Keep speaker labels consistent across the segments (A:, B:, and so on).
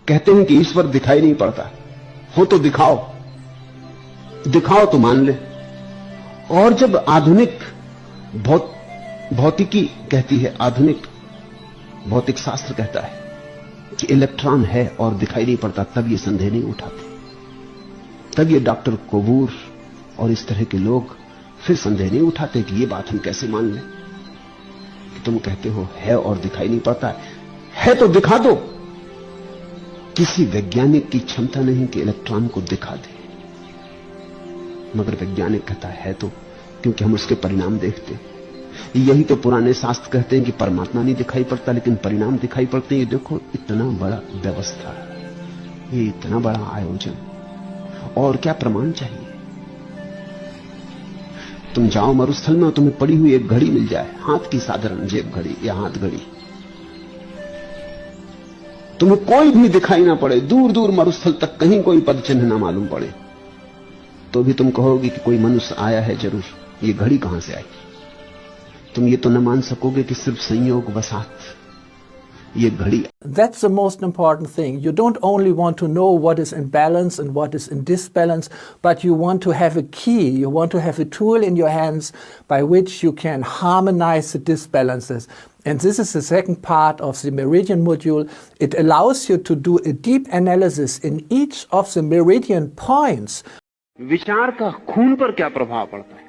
A: कहते हैं कि ईश्वर दिखाई नहीं पड़ता, हो तो दिखाओ, दिखाओ तो मान ले। और जब आधुनिक भौतिकी कहती है, आधुनिक भौतिक शास्त्र कहता है कि इलेक्ट्रॉन है और दिखाई नहीं पड़ता, तब ये संदेह नहीं उठाते। तब ये डॉक्टर कोबूर और इस तरह के लोग फिर संदेह नहीं उठाते कि ये बात हम कैसे मान लें कि तुम कहते हो है और दिखाई नहीं पड़ता। है तो दिखा दो। किसी वैज्ञानिक की क्षमता नहीं कि इलेक्ट्रॉन को दिखा दे, मगर वैज्ञानिक कहता है तो, क्योंकि हम उसके परिणाम देखते हैं। यही तो पुराने शास्त्र कहते हैं कि परमात्मा नहीं दिखाई पड़ता, लेकिन परिणाम दिखाई पड़ते हैं। ये देखो, इतना बड़ा व्यवस्था, ये इतना बड़ा आयोजन, और क्या प्रमाण चाहिए? तुम जाओ मरुस्थल में और तुम्हें पड़ी हुई एक घड़ी मिल जाए, हाथ की साधारण जेब घड़ी या हाथ घड़ी, तुम्हें कोई भी दिखाई ना पड़े, दूर दूर मरुस्थल तक कहीं कोई पद चिन्ह ना मालूम पड़े, तो भी तुम कहोगे कि कोई मनुष्य आया है जरूर। ये घड़ी कहां से आई? तुम ये तो न मान सकोगे कि सिर्फ संयोग वसात ये घड़ी।
B: That's the most important thing. You don't only want to know what is in balance and what is in disbalance, but you want to have a key, you want to have a tool in your hands by which you can harmonize the disbalances. And this is the second part of the meridian module. It allows you to do a deep analysis in each of the meridian points.
A: विचार का खून पर क्या प्रभाव पड़ता है,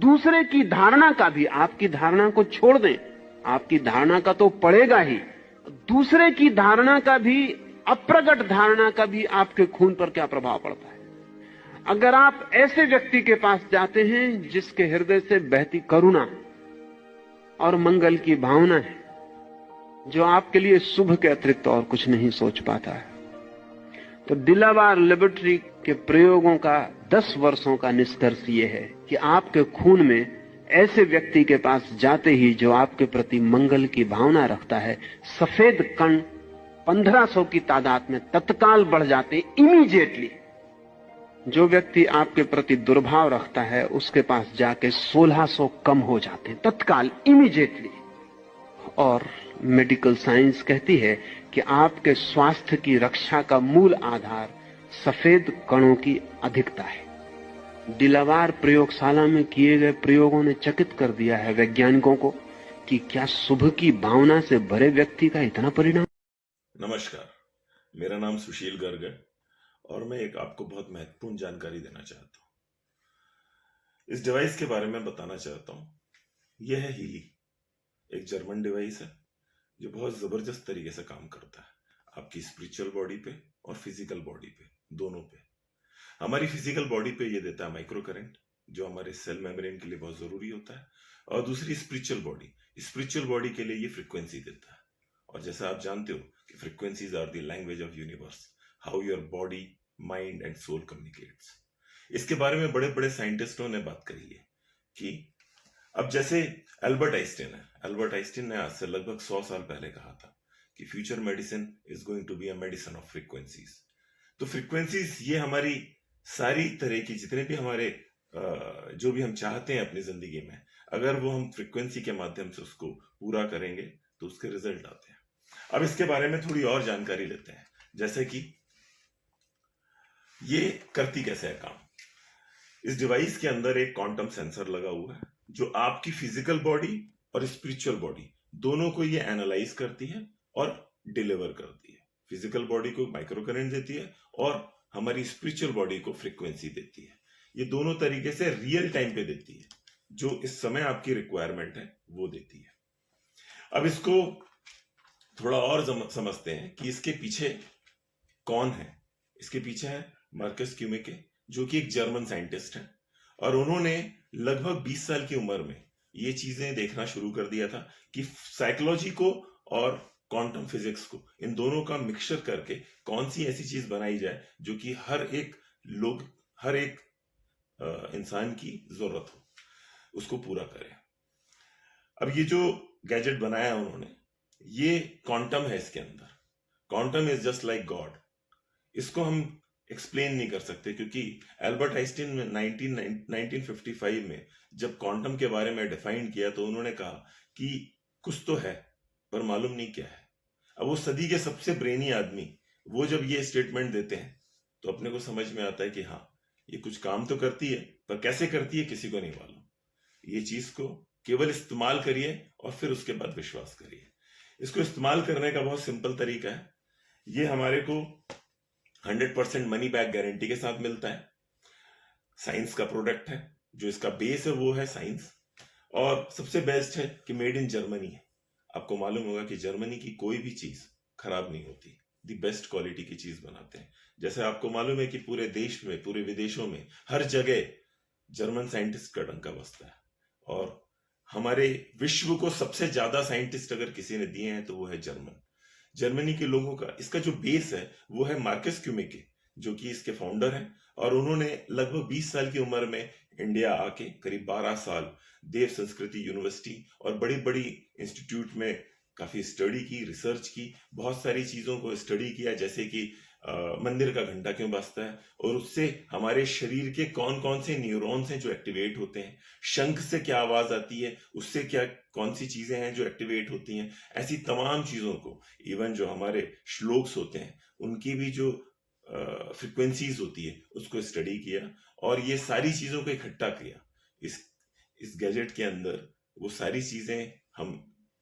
A: दूसरे की धारणा का भी। आपकी धारणा को छोड़ दें, आपकी धारणा का तो पड़ेगा ही, दूसरे की धारणा का भी, अप्रगट धारणा का भी आपके खून पर क्या प्रभाव पड़ता है। अगर आप ऐसे व्यक्ति के पास जाते हैं जिसके हृदय से बहती करुणा और मंगल की भावना है, जो आपके लिए शुभ के अतिरिक्त और कुछ नहीं सोच पाता है, तो डिलावार लेबोरेटरी के प्रयोगों का 10 वर्षों का निष्कर्ष यह है कि आपके खून में ऐसे व्यक्ति के पास जाते ही जो आपके प्रति मंगल की भावना रखता है, सफेद कण 1500 की तादाद में तत्काल बढ़ जाते, इमीडिएटली। जो व्यक्ति आपके प्रति दुर्भाव रखता है उसके पास जाके 1600 कम हो जाते, तत्काल, इमीडिएटली। और मेडिकल साइंस कहती है कि आपके स्वास्थ्य की रक्षा का मूल आधार सफेद कणों की अधिकता है। डिलावार प्रयोगशाला में किए गए प्रयोगों ने चकित कर दिया है वैज्ञानिकों को कि क्या शुभ की भावना से भरे व्यक्ति का इतना परिणाम।
C: नमस्कार, मेरा नाम सुशील गर्ग है और मैं आपको बहुत महत्वपूर्ण जानकारी देना चाहता हूं। इस डिवाइस के बारे में बताना चाहता हूं। यह है हीली, एक जर्मन डिवाइस है जो बहुत जबरदस्त तरीके से काम करता है आपकी स्पिरिचुअल बॉडी पे और फिजिकल बॉडी पे, दोनों पे। हमारी फिजिकल बॉडी पे ये देता है माइक्रो करंट, जो हमारे सेल मेम्ब्रेन के लिए बहुत जरूरी होता है, और दूसरी स्पिरिचुअल बॉडी के लिए ये फ्रीक्वेंसी देता है। और जैसा आप जानते हो कि frequencies are the language of universe, how your body, mind and soul communicates. इसके बारे में बड़े बड़े साइंटिस्टों ने बात करी है कि अब जैसे एल्बर्ट आइंस्टीन ने आज से लगभग 100 साल पहले कहा था कि future medicine is going to be a medicine of frequencies. तो फ्रीक्वेंसीज ये हमारी सारी तरह की जितने भी हमारे जो भी हम चाहते हैं अपनी जिंदगी में, अगर वो हम फ्रीक्वेंसी के माध्यम से उसको पूरा करेंगे तो उसके रिजल्ट आते हैं। अब इसके बारे में थोड़ी और जानकारी लेते हैं, जैसे कि ये करती कैसे है काम। इस डिवाइस के अंदर एक क्वांटम सेंसर लगा हुआ है जो आपकी फिजिकल बॉडी और स्पिरिचुअल बॉडी दोनों को ये एनालाइज करती है और डिलीवर करती है। फिजिकल बॉडी को माइक्रो करंट देती है और हमारी स्पिरिचुअल बॉडी को फ्रीक्वेंसी देती है। ये दोनों तरीके से रियल टाइम पे देती है, जो इस समय आपकी रिक्वायरमेंट है वो देती है। अब इसको थोड़ा और समझते हैं कि इसके पीछे कौन है। इसके पीछे है मार्कस क्यूमेके, जो कि एक जर्मन साइंटिस्ट है, और उन्होंने लगभग 20 साल की उम्र में ये चीजें देखना शुरू कर दिया था कि साइकोलॉजी को और क्वांटम फिजिक्स को, इन दोनों का मिक्सचर करके कौन सी ऐसी चीज बनाई जाए जो कि हर एक इंसान की जरूरत हो, उसको पूरा करे। अब ये जो गैजेट बनाया उन्होंने, ये क्वांटम है। इसके अंदर quantum is just like God. इसको हम एक्सप्लेन नहीं कर सकते, क्योंकि एल्बर्ट आइंस्टीन ने 1955 में जब क्वांटम के बारे में डिफाइन किया तो उन्होंने कहा कि कुछ तो है पर मालूम नहीं क्या है। अब वो सदी के सबसे ब्रेनी आदमी वो जब ये स्टेटमेंट देते हैं तो अपने को समझ में आता है कि हाँ, ये कुछ काम तो करती है, पर कैसे करती है किसी को नहीं मालूम। ये चीज को केवल इस्तेमाल करिए और फिर उसके बाद विश्वास करिए। इसको इस्तेमाल करने का बहुत सिंपल तरीका है। ये हमारे को 100% मनी बैक गारंटी के साथ मिलता है। साइंस का प्रोडक्ट है, जो इसका बेस है वो है साइंस, और सबसे बेस्ट है कि मेड इन जर्मनी है। आपको मालूम होगा कि जर्मनी की कोई भी चीज खराब नहीं होती, दी बेस्ट क्वालिटी की चीज बनाते हैं। जैसे आपको मालूम है कि पूरे देश में, पूरे विदेशों में, हर जगह जर्मन साइंटिस्ट का डंका बजता है। और हमारे विश्व को सबसे ज्यादा साइंटिस्ट अगर किसी ने दिए हैं तो वो है जर्मन। जर्मनी के लोगों का इसका जो बेस है वो है मार्कस क्यूमेके, जो कि इसके फाउंडर हैं। और उन्होंने लगभग 20 साल की उम्र में इंडिया आके करीब 12 साल देव संस्कृति यूनिवर्सिटी और बड़ी बड़ी इंस्टीट्यूट में काफी स्टडी की, रिसर्च की, बहुत सारी चीजों को स्टडी किया, जैसे कि मंदिर का घंटा क्यों बजता है और उससे हमारे शरीर के कौन कौन से न्यूरॉन्स हैं जो एक्टिवेट होते हैं, शंख से क्या आवाज आती है, उससे क्या कौन सी चीजें हैं जो एक्टिवेट होती हैं। ऐसी तमाम चीजों को, इवन जो हमारे श्लोक्स होते हैं उनकी भी जो फ्रिक्वेंसीज होती है उसको स्टडी किया, और ये सारी चीजों को इकट्ठा किया इस गैजेट के अंदर। वो सारी चीजें हम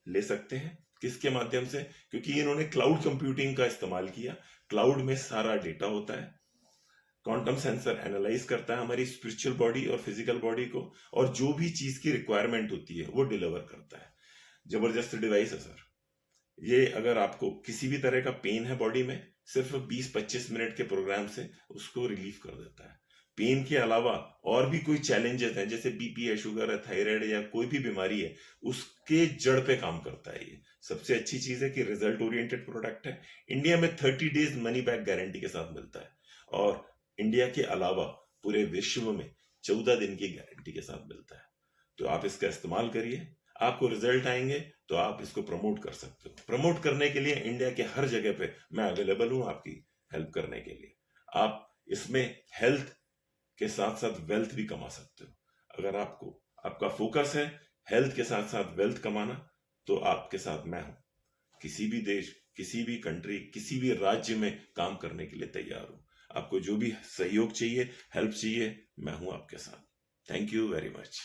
C: ले सकते हैं किसके माध्यम से, क्योंकि इन्होंने क्लाउड कंप्यूटिंग का इस्तेमाल किया। क्लाउड में सारा डेटा होता है, क्वांटम सेंसर एनालाइज करता है हमारी स्पिरिचुअल बॉडी और फिजिकल बॉडी को, और जो भी चीज की रिक्वायरमेंट होती है वो डिलीवर करता है। जबरदस्त डिवाइस है सर ये। अगर आपको किसी भी तरह का पेन है बॉडी में, सिर्फ 20-25 मिनट के प्रोग्राम से उसको रिलीफ कर देता है। पेन के अलावा और भी कोई चैलेंजेस हैं, जैसे बीपी है, शुगर है, थायराइड या कोई भी बीमारी है, उसके जड़ पे काम करता है ये। सबसे अच्छी चीज है कि रिजल्ट ओरिएंटेड प्रोडक्ट है। इंडिया में 30 डेज मनी बैक गारंटी के साथ मिलता है, और इंडिया के अलावा पूरे विश्व में 14 दिन की गारंटी के साथ मिलता है। तो आप इसका इस्तेमाल करिए, आपको रिजल्ट आएंगे तो आप इसको प्रमोट कर सकते हो। प्रमोट करने के लिए इंडिया के हर जगह पे मैं अवेलेबल हूं आपकी हेल्प करने के लिए। आप इसमें हेल्थ के साथ साथ वेल्थ भी कमा सकते हो। अगर आपको, आपका फोकस है हेल्थ के साथ साथ वेल्थ कमाना, तो आपके साथ मैं हूं। किसी भी देश, किसी भी कंट्री, किसी भी राज्य में काम करने के लिए तैयार हूं। आपको जो भी सहयोग चाहिए, हेल्प चाहिए, मैं हूं आपके साथ। Thank you very much.